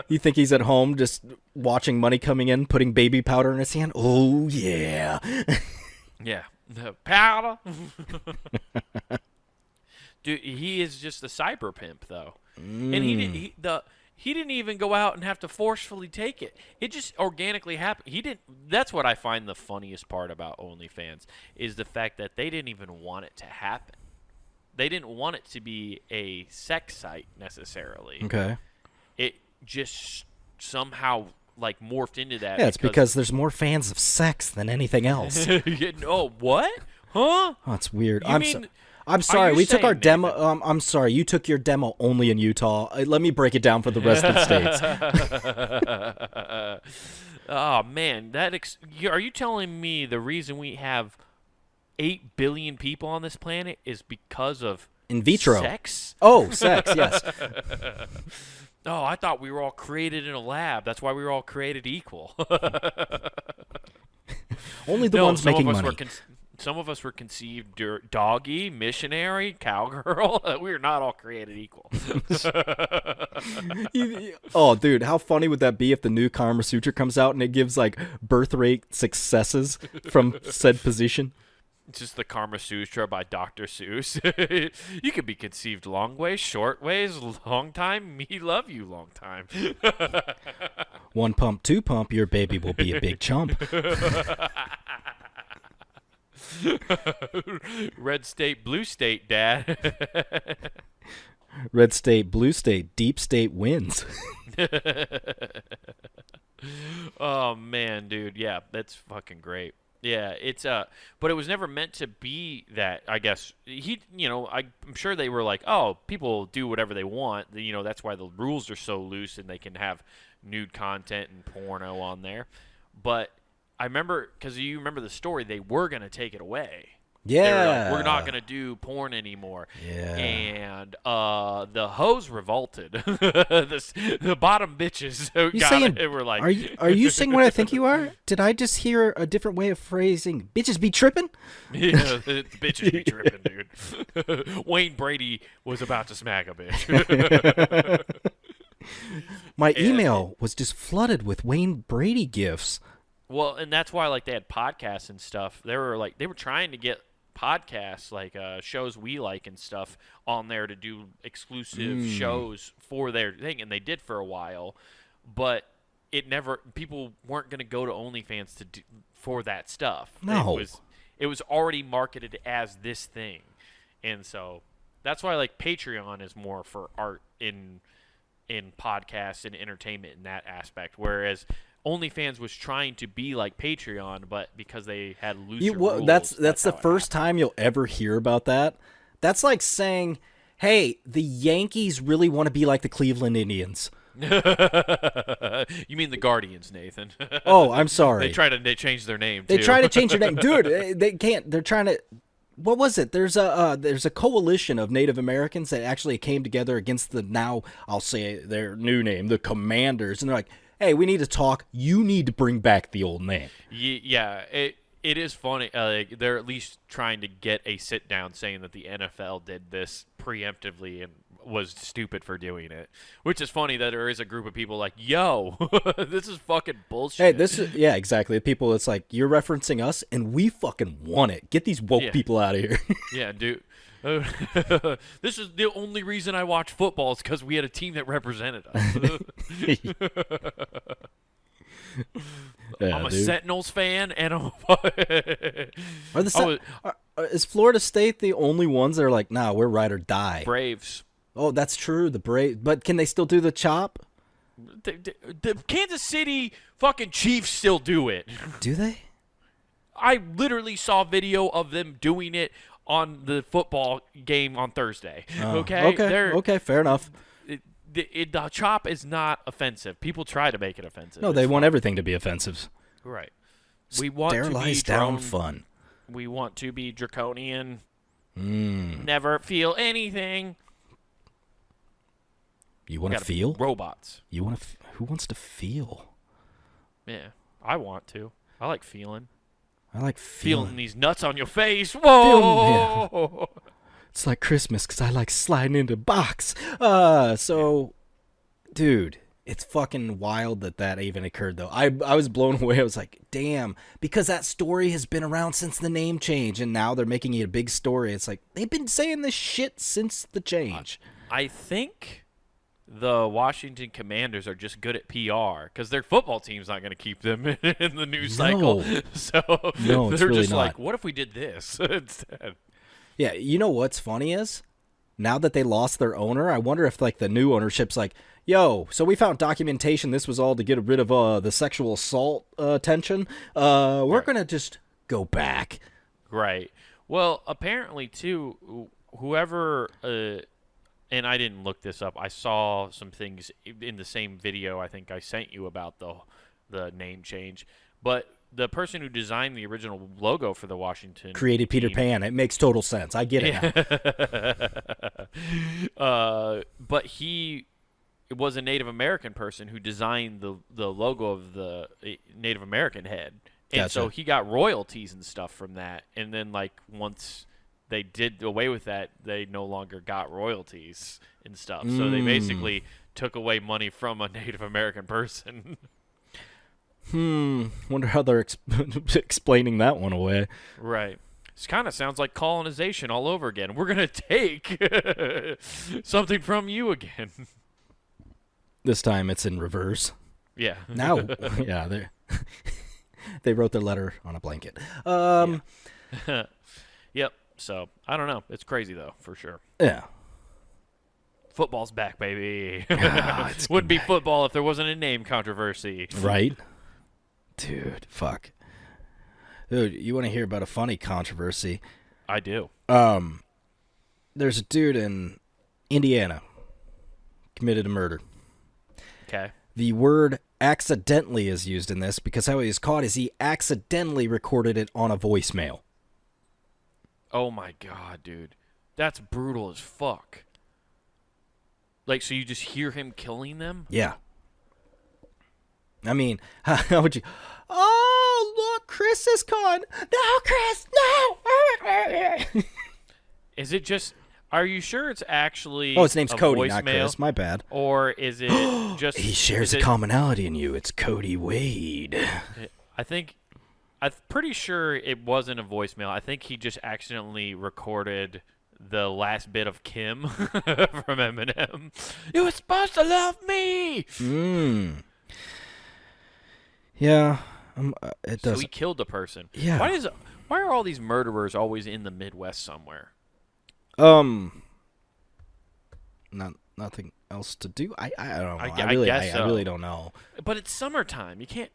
You think he's at home just watching money coming in, putting baby powder in his hand? Oh, yeah. Yeah. The powder. Dude, he is just a cyber pimp, though. And he didn't even go out and have to forcefully take it. It just organically happened. He didn't. That's what I find the funniest part about OnlyFans is the fact that they didn't even want it to happen. They didn't want it to be a sex site necessarily. Okay. It just somehow like morphed into that. Yeah, it's because there's more fans of sex than anything else. No, what? Huh? Oh, it's weird. You I'm sorry. We took our saying, demo. I'm sorry. You took your demo only in Utah. Let me break it down for the rest of the states. Oh man, are you telling me the reason we have 8 billion people on this planet is because of in vitro sex? Oh, sex. Yes. Oh, I thought we were all created in a lab. That's why we were all created equal. Only the ones making money. Some of us were conceived doggy, missionary, cowgirl. We are not all created equal. Oh, dude, how funny would that be if the new Kama Sutra comes out and it gives, like, birth rate successes from said position? It's just the Kama Sutra by Dr. Seuss. You could be conceived long ways, short ways, long time. Me love you long time. 1 pump, 2 pump, your baby will be a big chump. Red state, blue state, Dad. Red state, blue state, deep state wins. Oh man, dude, yeah, that's fucking great. Yeah, it's but it was never meant to be that. I guess I'm sure they were like, oh, people do whatever they want. That's why the rules are so loose and they can have nude content and porno on there. But I remember, because you remember the story, they were gonna take it away. They were Yeah. like, we're not gonna do porn anymore. Yeah. And the hoes revolted. The bottom bitches You got saying, it. Were like, are you saying what I think you are? Did I just hear a different way of phrasing bitches be tripping? Yeah, the bitches be tripping, dude. Wayne Brady was about to smack a bitch. My email was just flooded with Wayne Brady gifs. Well, and that's why they had podcasts and stuff. They were trying to get podcasts shows we like and stuff on there to do exclusive shows for their thing, and they did for a while, but people weren't going to go to OnlyFans for that stuff. No. It was already marketed as this thing, and so that's why Patreon is more for art in podcasts and entertainment in that aspect, whereas OnlyFans was trying to be like Patreon, but because they had looser rules. That's the first time you'll ever hear about that. That's like saying, hey, the Yankees really want to be like the Cleveland Indians. You mean the Guardians, Nathan? Oh, I'm sorry. They changed their name, They too. try to change their name. Dude, they can't. They're trying to... What was it? There's a coalition of Native Americans that actually came together against I'll say their new name, the Commanders, and they're like, hey, we need to talk. You need to bring back the old name. Yeah, it is funny. They're at least trying to get a sit down saying that the NFL did this preemptively and was stupid for doing it. Which is funny that there is a group of people like, yo, this is fucking bullshit. Hey, yeah, exactly. People, it's like, you're referencing us, and we fucking want it. Get these woke people out of here. Yeah, dude. This is the only reason I watch football is because we had a team that represented us. Yeah, I'm a dude. Sentinels fan, and Is Florida State the only ones that are like, nah, we're ride or die? Braves. Oh, that's true. The Braves, but can they still do the chop? The Kansas City fucking Chiefs still do it. Do they? I literally saw video of them doing it on the football game on Thursday. Okay, fair enough. The chop is not offensive. People try to make it offensive. No, they want everything to be offensive. Right. We want Sterilize to be down fun. We want to be draconian. Never feel anything. You want to feel? Robots. You want to? Who wants to feel? Yeah, I want to. I like feeling. I like feeling these nuts on your face. Whoa! It's like Christmas because I like sliding into a box. Dude, it's fucking wild that even occurred, though. I was blown away. I was like, damn, because that story has been around since the name change, and now they're making it a big story. It's like, they've been saying this shit since the change. I think the Washington Commanders are just good at PR because their football team's not going to keep them in the news cycle. So no, it's they're really just not. like, what if we did this instead? Yeah, you know what's funny is, now that they lost their owner, I wonder if the new ownership's like, yo, so we found documentation this was all to get rid of the sexual assault tension. We're going to just go back. Right. Well, apparently, too, whoever... and I didn't look this up. I saw some things in the same video I think I sent you about the name change. But the person who designed the original logo for the Washington created Peter Pan. It makes total sense. I get it now. But it was a Native American person who designed the logo of the Native American head. And so he got royalties and stuff from that. And then once they did away with that, they no longer got royalties and stuff. So they basically took away money from a Native American person. Wonder how they're explaining that one away. Right. It kind of sounds like colonization all over again. We're going to take something from you again. This time it's in reverse. Yeah. Now, yeah, they wrote their letter on a blanket. Yep. So, I don't know. It's crazy, though, for sure. Yeah. Football's back, baby. Wouldn't be football if there wasn't a name controversy. Right? Dude, fuck. Dude, you want to hear about a funny controversy? I do. There's a dude in Indiana committed a murder. Okay. The word accidentally is used in this because how he was caught is he accidentally recorded it on a voicemail. Oh my god, dude. That's brutal as fuck. Like, so you just hear him killing them? Yeah. I mean, how would you... Oh, look, Chris is gone. No, Chris, no. Is it just... Are you sure it's actually Oh, his name's a Cody, voicemail, not Chris. My bad. or is it just... He shares a commonality in you. It's Cody Wade. I'm pretty sure it wasn't a voicemail. I think he just accidentally recorded the last bit of Kim from Eminem. You were supposed to love me! Yeah, it does. So he killed the person. Yeah. Why are all these murderers always in the Midwest somewhere? Nothing else to do. I don't know. I guess so. I really don't know. But it's summertime. You can't.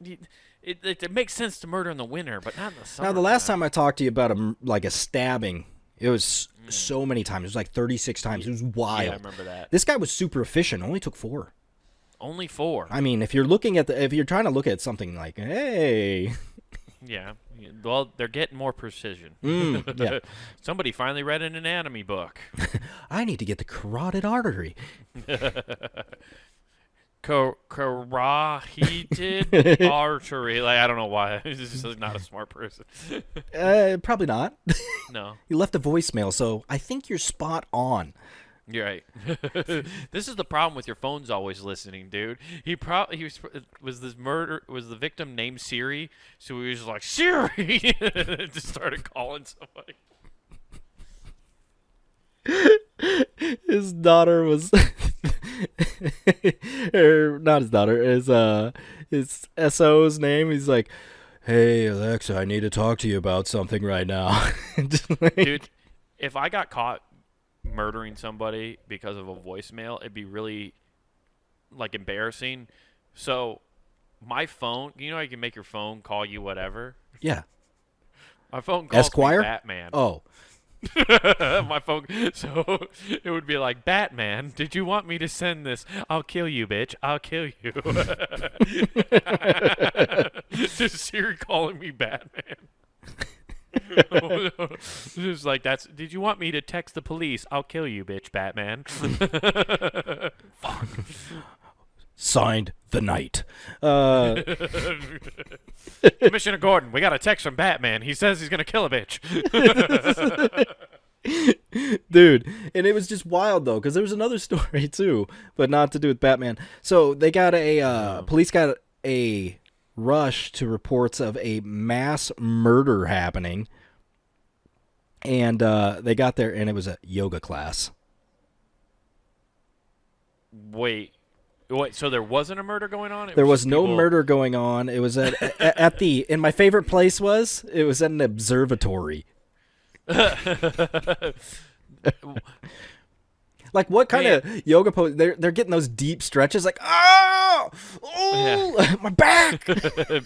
It makes sense to murder in the winter, but not in the summer. Now, the last time I talked to you about a stabbing, it was so many times. It was like 36 times. It was wild. Yeah, I remember that. This guy was super efficient. Only took 4. Only 4. I mean, if you're trying to look at something like, hey, Yeah. Well, they're getting more precision. Yeah. Somebody finally read an anatomy book. I need to get the carotid artery. Carotid artery. Like, I don't know why. This is not a smart person. Probably not. No. You left a voicemail, so I think you're spot on. You're right. This is the problem with your phone's always listening, dude. Was the victim named Siri? So he was like, Siri! Just started calling somebody. His daughter was or not his daughter, his SO's name. He's like, hey Alexa, I need to talk to you about something right now. Dude, if I got caught murdering somebody because of a voicemail, it'd be really like embarrassing. So my phone, you know, you can make your phone call you whatever. Yeah. My phone calls Esquire? me Batman. Oh. My phone. So it would be like, Batman, did you want me to send this? I'll kill you, bitch. I'll kill you. Just Siri calling me Batman. Just like, did you want me to text the police? I'll kill you, bitch, Batman. Fuck. Signed, the Knight. Commissioner Gordon, we got a text from Batman. He says he's gonna kill a bitch. Dude, and it was just wild though, because there was another story too, but not to do with Batman. So they got police got a rush to reports of a mass murder happening, and they got there, and it was a yoga class. Wait, so there wasn't a murder going on? There was no murder going on. It was at the, and my favorite place was, it was at an observatory. Like, what kind of yoga pose? They're getting those deep stretches, like, oh, yeah. My back.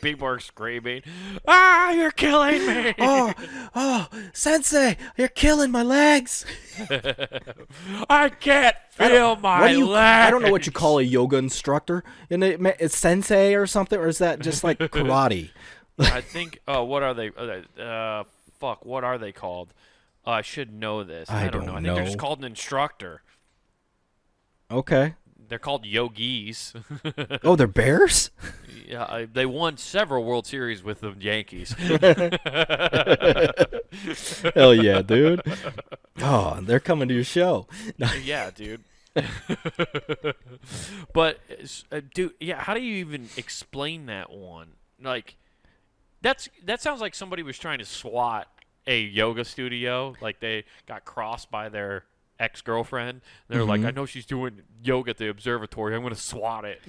People are screaming, ah, you're killing me. Oh, sensei, you're killing my legs. I can't feel my legs. I don't know what you call a yoga instructor. And it's sensei or something, or is that just like karate? I think, what are they? What are they called? I should know this. I don't know. I think they're just called an instructor. Okay. They're called yogis. Oh, they're bears? Yeah, they won several World Series with the Yankees. Hell yeah, dude. Oh, they're coming to your show. Yeah, dude. But, dude, yeah, how do you even explain that one? Like, that sounds like somebody was trying to SWAT a yoga studio. Like, they got crossed by their ex-girlfriend. They're like, I know she's doing yoga at the observatory. I'm going to SWAT it.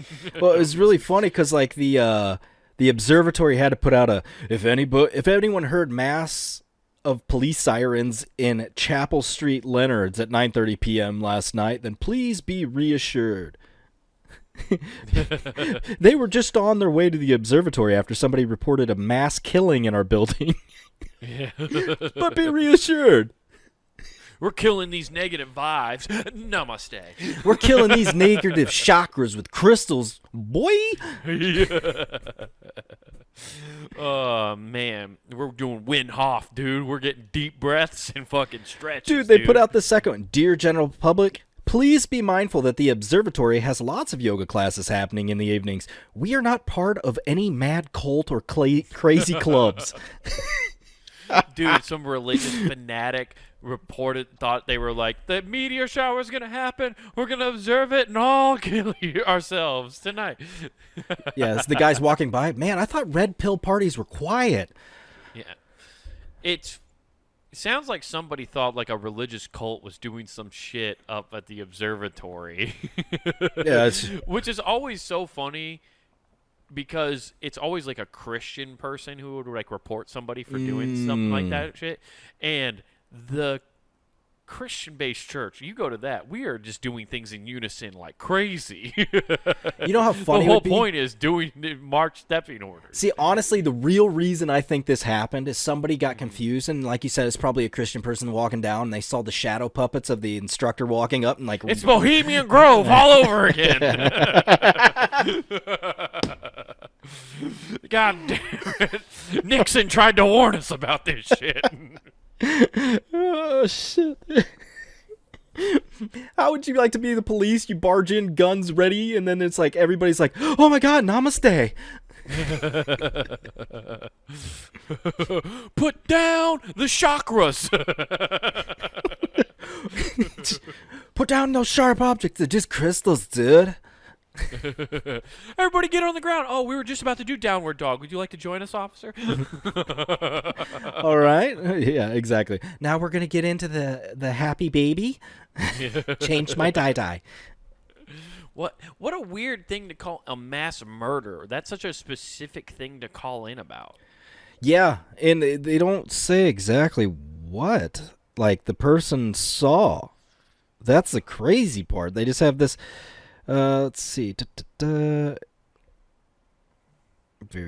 Well, it was really funny because, like, the observatory had to put out if anyone heard mass of police sirens in Chapel Street, Leonard's at 9:30 p.m. last night, then please be reassured. They were just on their way to the observatory after somebody reported a mass killing in our building. Yeah. But be reassured. We're killing these negative vibes. Namaste. We're killing these negative chakras with crystals, boy. Oh, man. We're doing Wim Hof, dude. We're getting deep breaths and fucking stretches, Dude, they put out the second one. Dear general public, please be mindful that the observatory has lots of yoga classes happening in the evenings. We are not part of any mad cult or crazy clubs. Dude, some religious fanatic thought they were like, the meteor shower is going to happen. We're going to observe it and all kill ourselves tonight. Yeah, it's the guys walking by. Man, I thought red pill parties were quiet. Yeah. It sounds like somebody thought like a religious cult was doing some shit up at the observatory. Yeah, which is always so funny because it's always like a Christian person who would like report somebody for doing something like that shit. And the Christian-based church, you go to that, we are just doing things in unison like crazy. You know how funny the whole it would be? point is doing march stepping orders. See, honestly, the real reason I think this happened is somebody got confused, and like you said, it's probably a Christian person walking down, and they saw the shadow puppets of the instructor walking up, and like, it's Bohemian Grove all over again. God damn it. Nixon tried to warn us about this shit. Oh, shit. How would you like to be the police? You barge in, guns ready, and then it's like everybody's like, oh my god, namaste. Put down the chakras. Put down those sharp objects. They're just crystals, dude. Everybody get on the ground. Oh, we were just about to do downward dog. Would you like to join us, officer? All right. Yeah, exactly. Now we're going to get into the happy baby. Change my dye. What a weird thing to call a mass murder. That's such a specific thing to call in about. Yeah, and they don't say exactly what, like, the person saw. That's the crazy part. They just have this, let's see. Very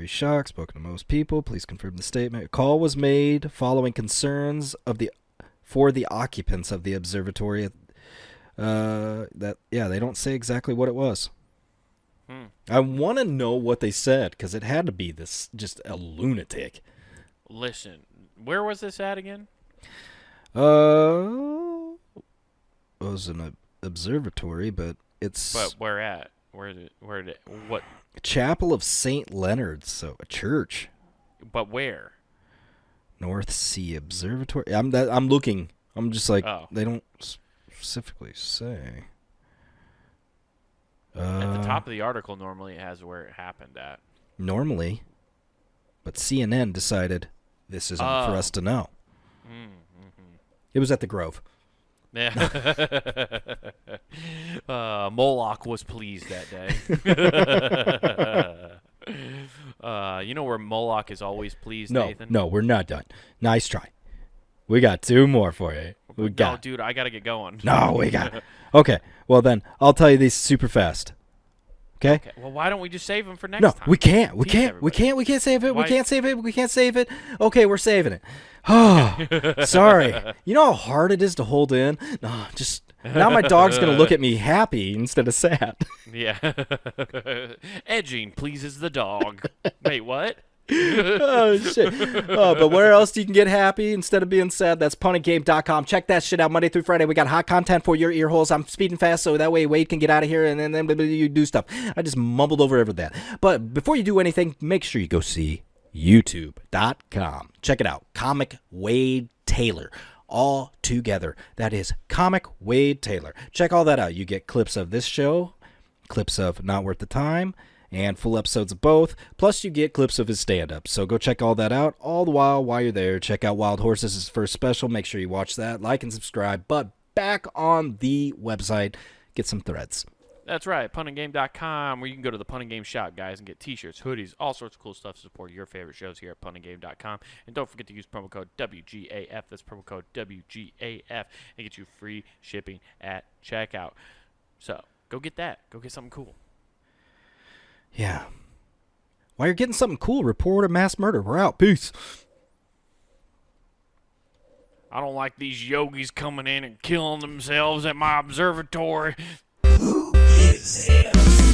shocked, spoken to most people. Please confirm the statement. A call was made following concerns for the occupants of the observatory. They don't say exactly what it was. I want to know what they said, because it had to be this just a lunatic. Listen, where was this at again? It was an observatory, but it's... But where at? What? Chapel of St. Leonard's, so a church. But where? North Sea Observatory. I'm looking. I'm just like, They don't specifically say. At the top of the article, normally it has where it happened at. Normally. But CNN decided this isn't for us to know. Mm-hmm. It was at the Grove. Yeah. Moloch was pleased that day. You know where Moloch is always pleased, Nathan? No, we're not done. Nice try. We got two more for you. No, dude, I got to get going. No, we got it. Okay, well then, I'll tell you these super fast. Okay? Well, why don't we just save them for next No, time? we can't. We can't save it. Why? We can't save it. We can't save it. Okay, we're saving it. Oh, sorry. You know how hard it is to hold in? No, now my dog's going to look at me happy instead of sad. Yeah. Edging pleases the dog. Wait, what? Oh, shit. But where else you can get happy instead of being sad? That's punandgame.com. Check that shit out Monday through Friday. We got hot content for your ear holes. I'm speeding fast so that way Wade can get out of here and then you do stuff. I just mumbled over everything. But before you do anything, make sure you go see youtube.com. Check it out. Comic Wade Taylor. All together. That is Comic Wade Taylor. Check all that out. You get clips of this show, clips of Not Worth the Time, and full episodes of both. Plus, you get clips of his stand-up. So go check all that out. All the while you're there, check out Wild Horses' his first special. Make sure you watch that. Like and subscribe. But back on the website, get some threads. That's right, punandgame.com, where you can go to the Pun and Game shop, guys, and get t-shirts, hoodies, all sorts of cool stuff to support your favorite shows here at punandgame.com. And don't forget to use promo code WGAF. That's promo code WGAF, and get you free shipping at checkout. So go get that. Go get something cool. Yeah. While you're getting something cool, report a mass murder. We're out. Peace. I don't like these yogis coming in and killing themselves at my observatory. Who gives him?